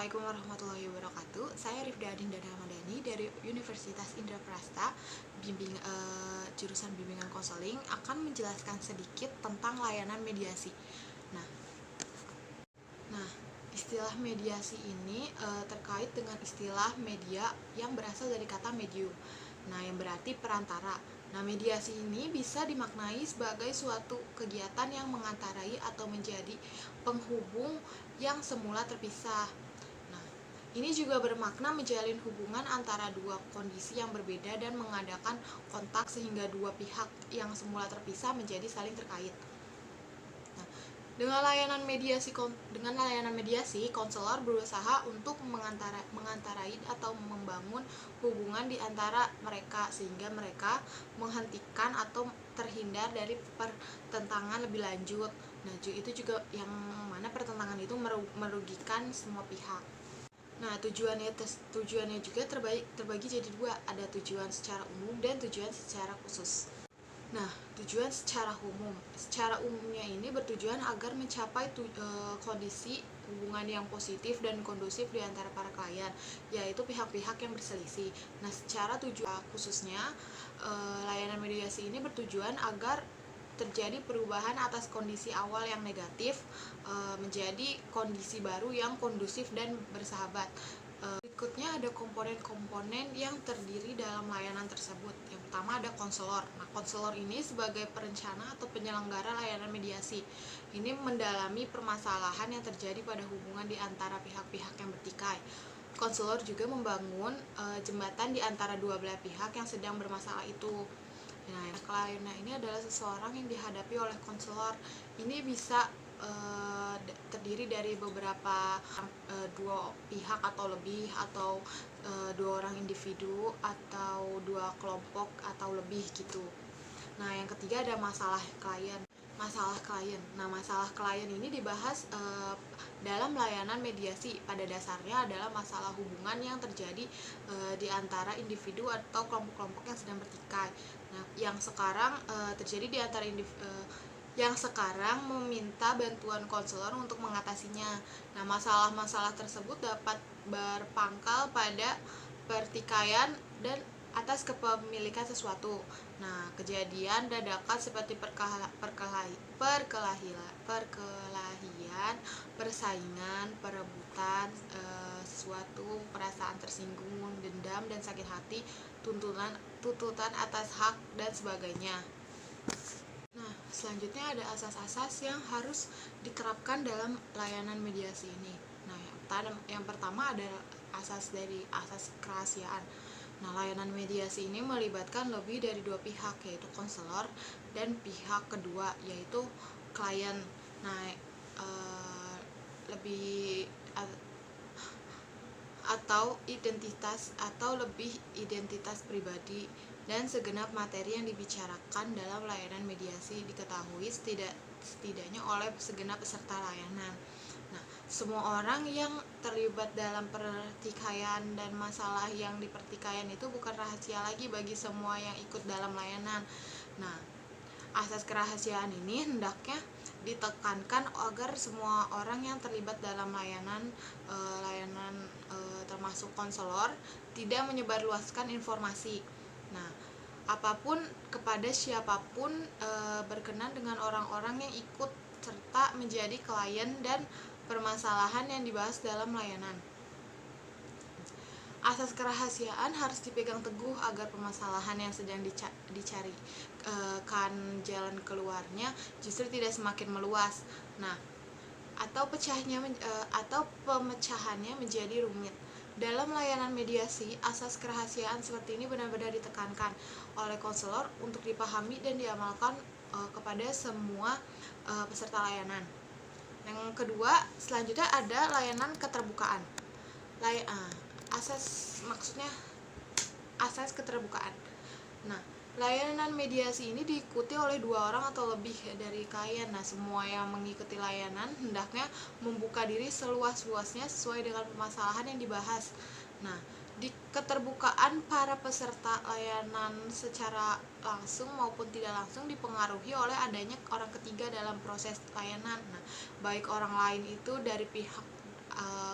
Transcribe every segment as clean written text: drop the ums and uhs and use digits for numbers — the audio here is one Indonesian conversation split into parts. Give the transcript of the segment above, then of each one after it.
Assalamualaikum warahmatullahi wabarakatuh. Saya Rifda Adinda Ramadhani dari Universitas Indraprasta, jurusan bimbingan konseling, akan menjelaskan sedikit tentang layanan mediasi. Nah, istilah mediasi ini terkait dengan istilah media yang berasal dari kata medium. Nah, yang berarti perantara. Nah, mediasi ini bisa dimaknai sebagai suatu kegiatan yang mengantarai atau menjadi penghubung yang semula terpisah. Nah, ini juga bermakna menjalin hubungan antara dua kondisi yang berbeda dan mengadakan kontak sehingga dua pihak yang semula terpisah menjadi saling terkait. Dengan layanan mediasi, konselor berusaha untuk mengantarai atau membangun hubungan di antara mereka sehingga mereka menghentikan atau terhindar dari pertentangan lebih lanjut. Nah, itu juga yang mana pertentangan itu merugikan semua pihak. Nah, tujuannya juga terbagi jadi dua, ada tujuan secara umum dan tujuan secara khusus. Nah, tujuan secara umumnya ini bertujuan agar mencapai kondisi hubungan yang positif dan kondusif di antara para klien, yaitu pihak-pihak yang berselisih. Nah, secara tujuan khususnya, layanan mediasi ini bertujuan agar terjadi perubahan atas kondisi awal yang negatif menjadi kondisi baru yang kondusif dan bersahabat. Berikutnya ada komponen-komponen yang terdiri dalam layanan tersebut. Yang pertama ada konselor. Nah, konselor ini sebagai perencana atau penyelenggara layanan mediasi. Ini mendalami permasalahan yang terjadi pada hubungan di antara pihak-pihak yang bertikai. Konselor juga membangun jembatan di antara dua belah pihak yang sedang bermasalah itu. Nah, klien ini adalah seseorang yang dihadapi oleh konselor. Ini bisa terdiri dari beberapa dua pihak atau lebih, atau dua orang individu atau dua kelompok atau lebih gitu. Nah, yang ketiga ada masalah klien. Nah, masalah klien ini dibahas dalam layanan mediasi. Pada dasarnya adalah masalah hubungan yang terjadi di antara individu atau kelompok-kelompok yang sedang bertikai. Nah, yang sekarang terjadi di antara yang sekarang meminta bantuan konselor untuk mengatasinya. Nah, masalah-masalah tersebut dapat berpangkal pada pertikaian dan atas kepemilikan sesuatu. Nah, kejadian dadakan seperti perkelahian, persaingan, perebutan sesuatu, perasaan tersinggung, dendam dan sakit hati, tuntutan atas hak dan sebagainya. Nah, selanjutnya ada asas-asas yang harus diterapkan dalam layanan mediasi ini. Nah, yang pertama ada asas kerahasiaan. Nah, layanan mediasi ini melibatkan lebih dari dua pihak, yaitu konselor dan pihak kedua, yaitu klien. Nah, identitas pribadi dan segenap materi yang dibicarakan dalam layanan mediasi diketahui setidaknya oleh segenap peserta layanan. Nah, semua orang yang terlibat dalam pertikaian dan masalah yang di pertikaian itu bukan rahasia lagi bagi semua yang ikut dalam layanan. Nah, asas kerahasiaan ini hendaknya ditekankan agar semua orang yang terlibat dalam layanan termasuk konselor tidak menyebarluaskan informasi. Nah, apapun kepada siapapun berkenan dengan orang-orang yang ikut serta menjadi klien dan permasalahan yang dibahas dalam layanan. Asas kerahasiaan harus dipegang teguh agar permasalahan yang sedang dicari jalan keluarnya justru tidak semakin meluas. Nah, atau pemecahannya menjadi rumit. Dalam layanan mediasi, asas kerahasiaan seperti ini benar-benar ditekankan oleh konselor untuk dipahami dan diamalkan kepada semua peserta layanan. Yang kedua, selanjutnya ada layanan keterbukaan. Asas keterbukaan. Nah, layanan mediasi ini diikuti oleh dua orang atau lebih dari klien. Nah, semua yang mengikuti layanan hendaknya membuka diri seluas-luasnya sesuai dengan permasalahan yang dibahas. Nah, di keterbukaan para peserta layanan secara langsung maupun tidak langsung dipengaruhi oleh adanya orang ketiga dalam proses layanan. Nah, baik orang lain itu dari pihak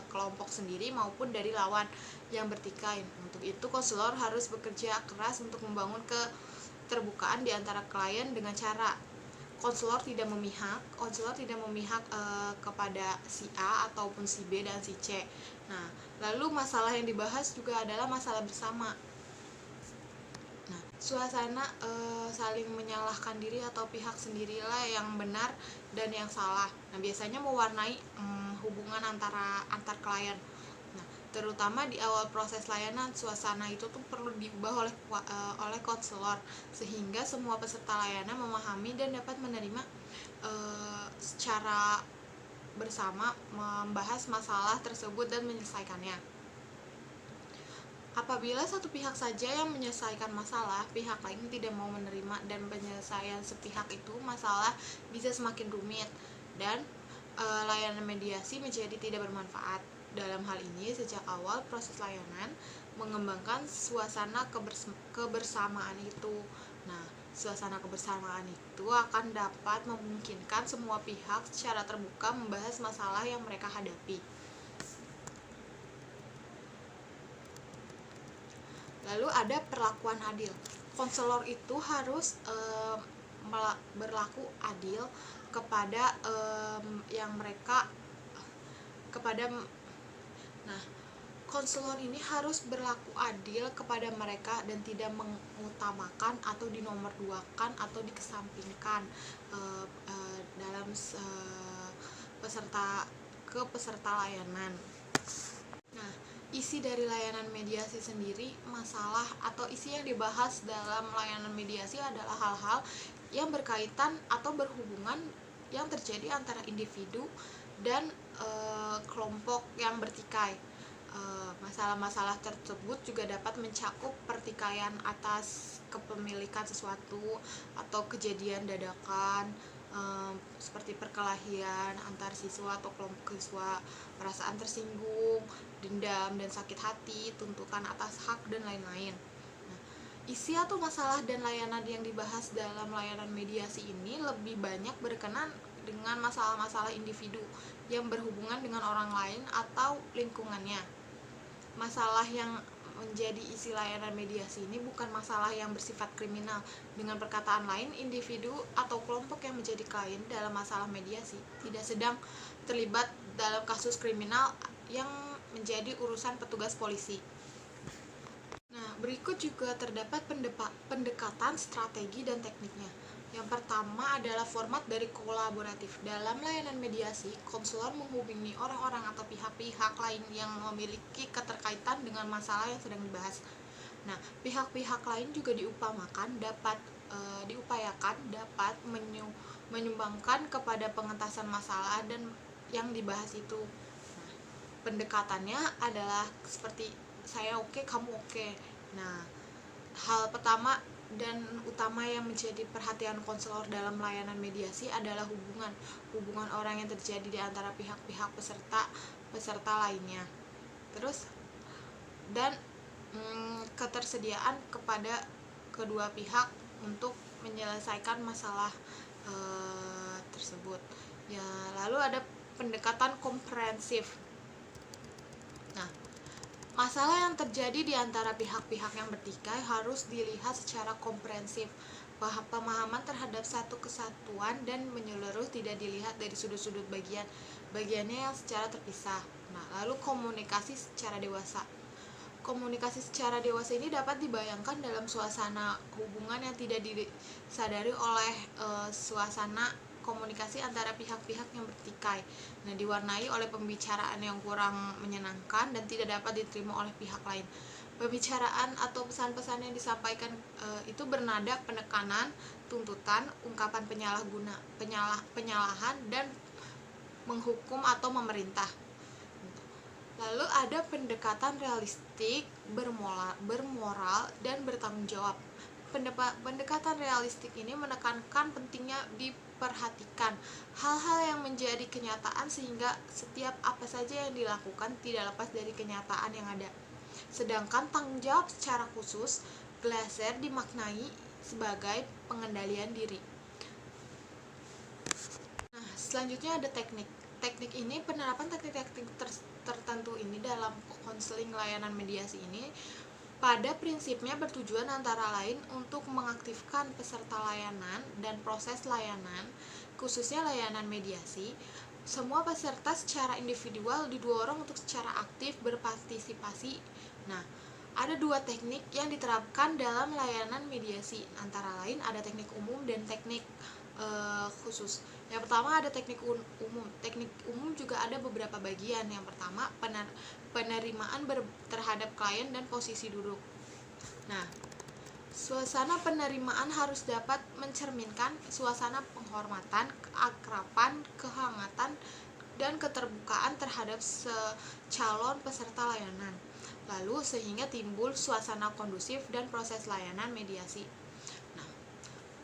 kelompok sendiri maupun dari lawan yang bertikai. Untuk itu konselor harus bekerja keras untuk membangun keterbukaan di antara klien dengan cara konselor tidak memihak kepada si A ataupun si B dan si C. Nah, lalu masalah yang dibahas juga adalah masalah bersama. Nah, suasana saling menyalahkan diri atau pihak sendirilah yang benar dan yang salah. Nah, biasanya mewarnai hubungan antar klien. Nah, terutama di awal proses layanan, suasana itu tuh perlu diubah oleh konselor sehingga semua peserta layanan memahami dan dapat menerima secara bersama membahas masalah tersebut dan menyelesaikannya. Apabila satu pihak saja yang menyelesaikan masalah, pihak lain tidak mau menerima dan penyelesaian sepihak itu, masalah bisa semakin rumit dan layanan mediasi menjadi tidak bermanfaat. Dalam hal ini, sejak awal proses layanan mengembangkan suasana kebersamaan itu. Nah, suasana kebersamaan itu akan dapat memungkinkan semua pihak secara terbuka membahas masalah yang mereka hadapi. Lalu ada perlakuan adil. Konselor itu harus berlaku adil kepada konselor ini harus berlaku adil kepada mereka dan tidak mengutamakan atau dinomorduakan atau dikesampingkan dalam peserta layanan. Nah, isi dari layanan mediasi sendiri, masalah atau isi yang dibahas dalam layanan mediasi adalah hal-hal yang berkaitan atau berhubungan yang terjadi antara individu dan kelompok yang bertikai. Masalah-masalah tersebut juga dapat mencakup pertikaian atas kepemilikan sesuatu atau kejadian dadakan seperti perkelahian antar siswa atau kelompok siswa, perasaan tersinggung, dendam dan sakit hati, tuntutan atas hak dan lain-lain. Nah, isi atau masalah dan layanan yang dibahas dalam layanan mediasi ini lebih banyak berkenan dengan masalah-masalah individu yang berhubungan dengan orang lain atau lingkungannya. Masalah yang menjadi isi layanan mediasi ini bukan masalah yang bersifat kriminal. Dengan perkataan lain, individu atau kelompok yang menjadi klien dalam masalah mediasi tidak sedang terlibat dalam kasus kriminal yang menjadi urusan petugas polisi. Nah, berikut juga terdapat pendekatan strategi dan tekniknya. Yang pertama adalah format dari kolaboratif. Dalam layanan mediasi, konselor menghubungi orang-orang atau pihak-pihak lain yang memiliki keterkaitan dengan masalah yang sedang dibahas. Nah, pihak-pihak lain juga diupayakan dapat menyumbangkan kepada pengentasan masalah dan yang dibahas itu. Nah, pendekatannya adalah seperti saya oke, kamu oke. Nah, hal pertama dan utama yang menjadi perhatian konselor dalam layanan mediasi adalah hubungan orang yang terjadi di antara pihak-pihak peserta lainnya. Terus dan ketersediaan kepada kedua pihak untuk menyelesaikan masalah tersebut. Ya, lalu ada pendekatan komprehensif. Nah, masalah yang terjadi di antara pihak-pihak yang bertikai harus dilihat secara komprehensif. Pemahaman terhadap satu kesatuan dan menyeluruh tidak dilihat dari sudut-sudut bagiannya yang secara terpisah. Nah, lalu komunikasi secara dewasa. Komunikasi secara dewasa ini dapat dibayangkan dalam suasana hubungan yang tidak disadari oleh suasana komunikasi antara pihak-pihak yang bertikai. Nah, diwarnai oleh pembicaraan yang kurang menyenangkan dan tidak dapat diterima oleh pihak lain. Pembicaraan atau pesan-pesan yang disampaikan itu bernada penekanan, tuntutan, ungkapan penyalahan dan menghukum atau memerintah. Lalu ada pendekatan realistik, bermoral dan bertanggung jawab. Pendekatan realistik ini menekankan pentingnya diperhatikan hal-hal yang menjadi kenyataan sehingga setiap apa saja yang dilakukan tidak lepas dari kenyataan yang ada. Sedangkan tanggung jawab secara khusus, Glaser dimaknai sebagai pengendalian diri. Nah, selanjutnya ada teknik. teknik ini, penerapan teknik-teknik tertentu ini dalam konseling layanan mediasi ini pada prinsipnya bertujuan antara lain untuk mengaktifkan peserta layanan dan proses layanan, khususnya layanan mediasi. Semua peserta secara individual didorong untuk secara aktif berpartisipasi. Nah, ada dua teknik yang diterapkan dalam layanan mediasi, antara lain ada teknik umum dan teknik khusus. Yang pertama ada teknik umum. Teknik umum juga ada beberapa bagian. Yang pertama penerimaan terhadap klien dan posisi duduk. Nah, suasana penerimaan harus dapat mencerminkan suasana penghormatan, keakraban, kehangatan, dan keterbukaan terhadap calon peserta layanan. Lalu sehingga timbul suasana kondusif dan proses layanan mediasi. Nah,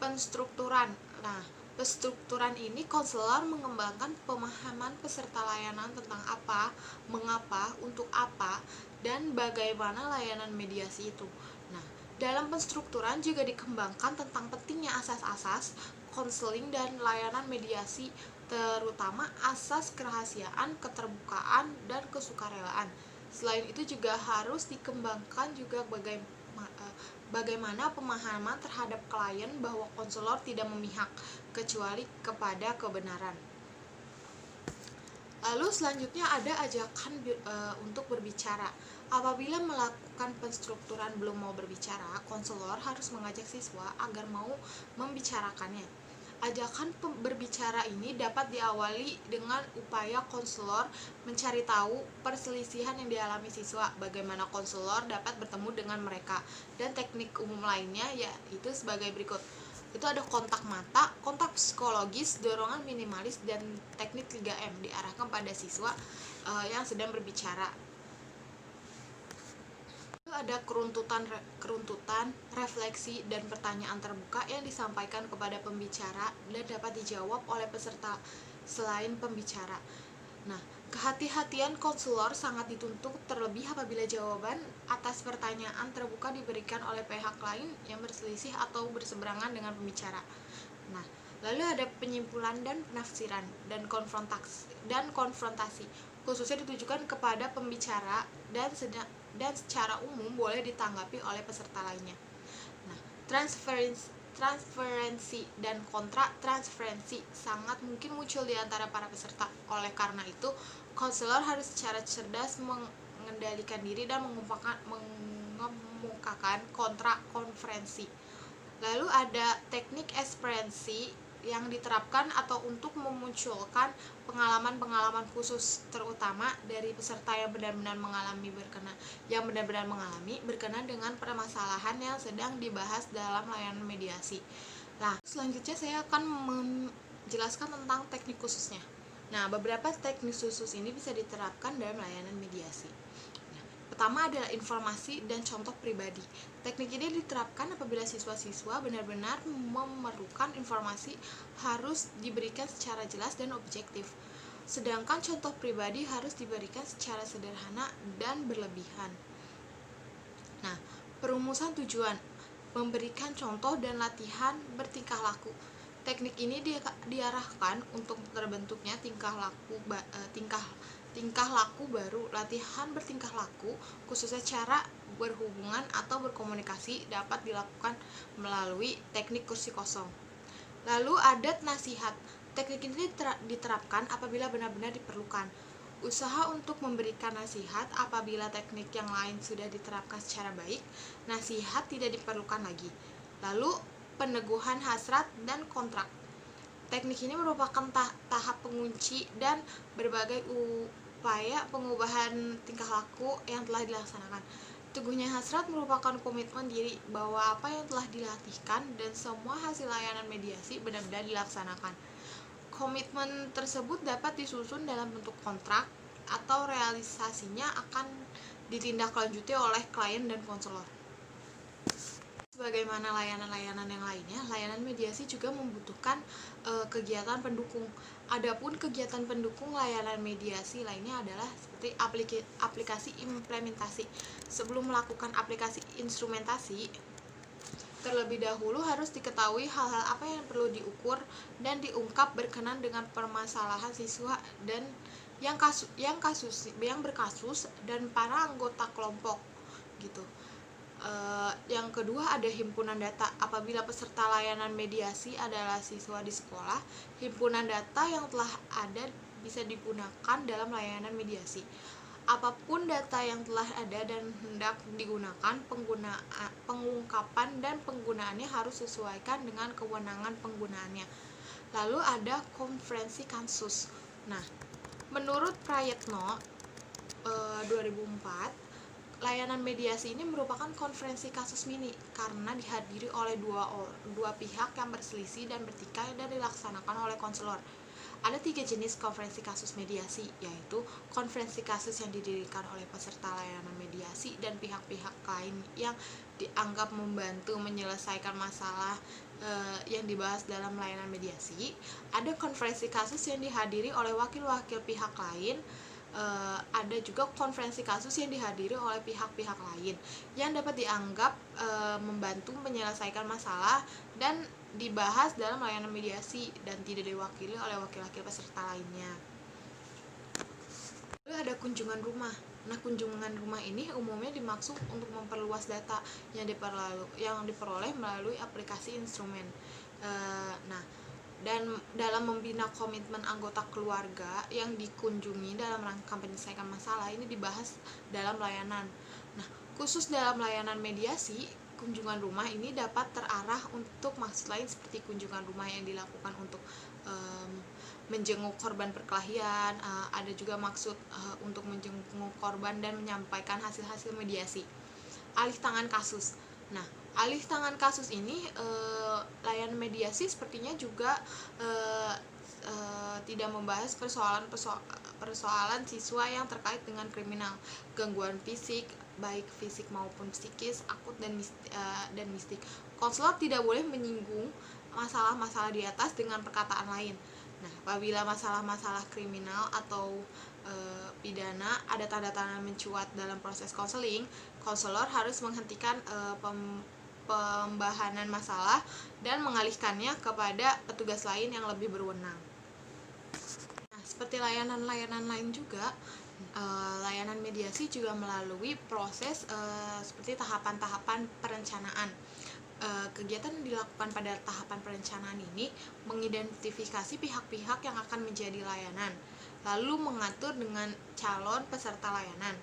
penstrukturan. Nah, penstrukturan ini konselor mengembangkan pemahaman peserta layanan tentang apa, mengapa, untuk apa, dan bagaimana layanan mediasi itu. Nah, dalam penstrukturan juga dikembangkan tentang pentingnya asas-asas konseling dan layanan mediasi, terutama asas kerahasiaan, keterbukaan, dan kesukarelaan. Selain itu juga harus dikembangkan juga bagaimana pemahaman terhadap klien bahwa konselor tidak memihak kecuali kepada kebenaran. Lalu selanjutnya ada ajakan untuk berbicara. Apabila melakukan penstrukturan belum mau berbicara, konselor harus mengajak siswa agar mau membicarakannya. Ajakan berbicara ini dapat diawali dengan upaya konselor mencari tahu perselisihan yang dialami siswa, bagaimana konselor dapat bertemu dengan mereka, dan teknik umum lainnya yaitu sebagai berikut. Itu ada kontak mata, kontak psikologis, dorongan minimalis, dan teknik 3M diarahkan pada siswa yang sedang berbicara. Ada keruntutan, refleksi, dan pertanyaan terbuka yang disampaikan kepada pembicara dan dapat dijawab oleh peserta selain pembicara. Nah, kehati-hatian konselor sangat dituntut terlebih apabila jawaban atas pertanyaan terbuka diberikan oleh pihak lain yang berselisih atau berseberangan dengan pembicara. Nah, lalu ada penyimpulan dan penafsiran dan konfrontasi khususnya ditujukan kepada pembicara dan secara umum boleh ditanggapi oleh peserta lainnya. Nah, transferensi dan kontra transferensi sangat mungkin muncul di antara para peserta. Oleh karena itu, konselor harus secara cerdas mengendalikan diri dan mengemukakan kontra konferensi. Lalu ada teknik ekspresi yang diterapkan atau untuk memunculkan pengalaman-pengalaman khusus, terutama dari peserta yang benar-benar mengalami berkenan dengan permasalahan yang sedang dibahas dalam layanan mediasi. Nah, selanjutnya saya akan menjelaskan tentang teknik khususnya. Nah, beberapa teknik khusus ini bisa diterapkan dalam layanan mediasi. Pertama adalah informasi dan contoh pribadi. Teknik ini diterapkan apabila siswa-siswa benar-benar memerlukan informasi harus diberikan secara jelas dan objektif. Sedangkan contoh pribadi harus diberikan secara sederhana dan berlebihan. Nah, perumusan tujuan, memberikan contoh dan latihan bertingkah laku. Teknik ini diarahkan untuk terbentuknya tingkah laku baru. Latihan bertingkah laku, khususnya cara berhubungan atau berkomunikasi, dapat dilakukan melalui teknik kursi kosong. Lalu ada nasihat. Teknik ini diterapkan apabila benar-benar diperlukan. Usaha untuk memberikan nasihat apabila teknik yang lain sudah diterapkan secara baik, nasihat tidak diperlukan lagi. Lalu peneguhan hasrat dan kontrak. Teknik ini merupakan tahap pengunci dan berbagai upaya pengubahan tingkah laku yang telah dilaksanakan. Teguhnya hasrat merupakan komitmen diri bahwa apa yang telah dilatihkan dan semua hasil layanan mediasi benar-benar dilaksanakan. Komitmen tersebut dapat disusun dalam bentuk kontrak atau realisasinya akan ditindaklanjuti oleh klien dan konselor. Sebagaimana layanan-layanan yang lainnya, layanan mediasi juga membutuhkan kegiatan pendukung. Adapun kegiatan pendukung layanan mediasi lainnya adalah seperti aplikasi implementasi. Sebelum melakukan aplikasi instrumentasi, Terlebih dahulu harus diketahui hal-hal apa yang perlu diukur dan diungkap berkenan dengan permasalahan siswa dan yang berkasus dan para anggota kelompok gitu. Yang kedua ada himpunan data. Apabila peserta layanan mediasi adalah siswa di sekolah, himpunan data yang telah ada bisa digunakan dalam layanan mediasi. Apapun data yang telah ada dan hendak digunakan, pengungkapan dan penggunaannya harus sesuaikan dengan kewenangan penggunaannya. Lalu ada konferensi kasus. Nah, menurut Prayetno 2004, layanan mediasi ini merupakan konferensi kasus mini karena dihadiri oleh dua pihak yang berselisih dan bertikai dan dilaksanakan oleh konselor. Ada 3 jenis konferensi kasus mediasi, yaitu konferensi kasus yang didirikan oleh peserta layanan mediasi dan pihak-pihak lain yang dianggap membantu menyelesaikan masalah yang dibahas dalam layanan mediasi. Ada konferensi kasus yang dihadiri oleh wakil-wakil pihak lain. Ada juga konferensi kasus yang dihadiri oleh pihak-pihak lain yang dapat dianggap membantu menyelesaikan masalah dan dibahas dalam layanan mediasi dan tidak diwakili oleh wakil-wakil peserta lainnya. Lalu ada kunjungan rumah. Nah, kunjungan rumah ini umumnya dimaksud untuk memperluas data yang diperoleh melalui aplikasi instrumen. Dan dalam membina komitmen anggota keluarga yang dikunjungi dalam rangka menyelesaikan masalah ini dibahas dalam layanan. Nah, khusus dalam layanan mediasi, kunjungan rumah ini dapat terarah untuk maksud lain seperti kunjungan rumah yang dilakukan untuk menjenguk korban perkelahian, ada juga maksud untuk menjenguk korban dan menyampaikan hasil-hasil mediasi. Alih tangan kasus. Nah, alih tangan kasus ini layanan mediasi sepertinya juga tidak membahas persoalan siswa yang terkait dengan kriminal, gangguan fisik, baik fisik maupun psikis, akut dan mistik. Konselor tidak boleh menyinggung masalah-masalah di atas dengan perkataan lain. Nah, apabila masalah-masalah kriminal atau pidana ada tanda-tanda mencuat dalam proses konseling, konselor harus menghentikan pembahanan masalah dan mengalihkannya kepada petugas lain yang lebih berwenang. Nah, seperti layanan-layanan lain juga, layanan mediasi juga melalui proses seperti tahapan-tahapan perencanaan. Kegiatan yang dilakukan pada tahapan perencanaan ini mengidentifikasi pihak-pihak yang akan menjadi layanan, lalu mengatur dengan calon peserta layanan,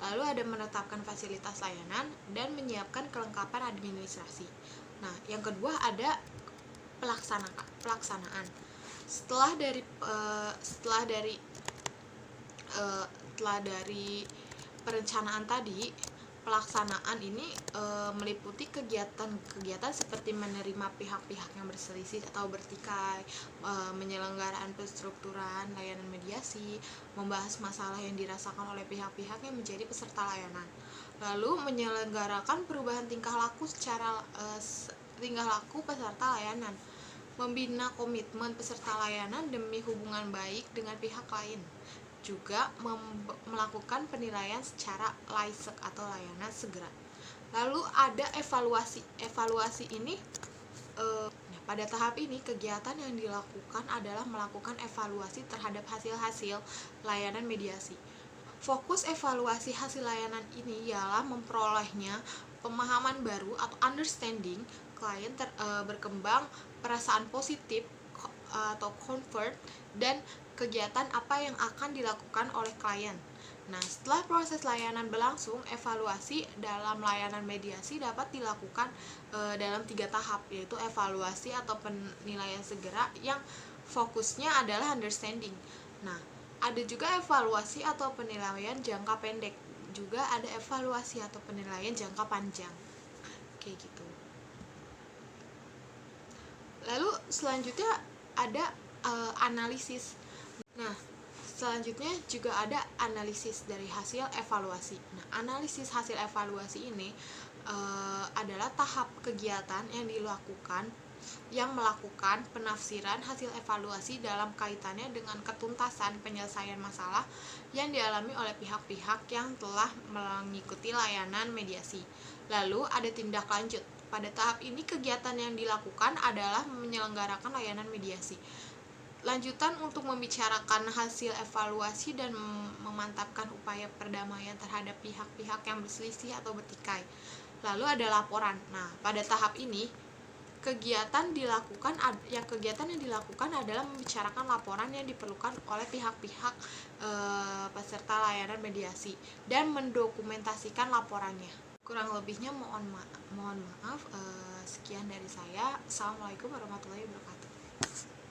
lalu ada menetapkan fasilitas layanan dan menyiapkan kelengkapan administrasi. Nah, yang kedua ada pelaksanaan. Setelah dari perencanaan tadi, pelaksanaan ini meliputi kegiatan-kegiatan seperti menerima pihak-pihak yang berselisih atau bertikai, penyelenggaraan penstrukturan layanan mediasi, membahas masalah yang dirasakan oleh pihak-pihak yang menjadi peserta layanan, lalu menyelenggarakan perubahan tingkah laku peserta layanan, membina komitmen peserta layanan demi hubungan baik dengan pihak lain, juga melakukan penilaian secara laisek atau layanan segera. Lalu ada evaluasi. Evaluasi ini pada tahap ini kegiatan yang dilakukan adalah melakukan evaluasi terhadap hasil-hasil layanan mediasi. Fokus evaluasi hasil layanan ini ialah memperolehnya pemahaman baru atau understanding klien berkembang, perasaan positif atau comfort, dan kegiatan apa yang akan dilakukan oleh klien. Nah, setelah proses layanan berlangsung, evaluasi dalam layanan mediasi dapat dilakukan dalam 3 tahap, yaitu evaluasi atau penilaian segera yang fokusnya adalah understanding. Nah, ada juga evaluasi atau penilaian jangka pendek, juga ada evaluasi atau penilaian jangka panjang. Kayak gitu. Lalu selanjutnya ada analisis. Nah, selanjutnya juga ada analisis dari hasil evaluasi. Nah, analisis hasil evaluasi ini adalah tahap kegiatan yang melakukan penafsiran hasil evaluasi dalam kaitannya dengan ketuntasan penyelesaian masalah yang dialami oleh pihak-pihak yang telah mengikuti layanan mediasi. Lalu ada tindak lanjut. pada tahap ini kegiatan yang dilakukan adalah menyelenggarakan layanan mediasi. Lanjutan untuk membicarakan hasil evaluasi dan memantapkan upaya perdamaian terhadap pihak-pihak yang berselisih atau bertikai. Lalu ada laporan. Nah, pada tahap ini kegiatan yang dilakukan adalah membicarakan laporan yang diperlukan oleh pihak-pihak peserta layanan mediasi dan mendokumentasikan laporannya. Kurang lebihnya mohon maaf. Sekian dari saya. Assalamualaikum warahmatullahi wabarakatuh.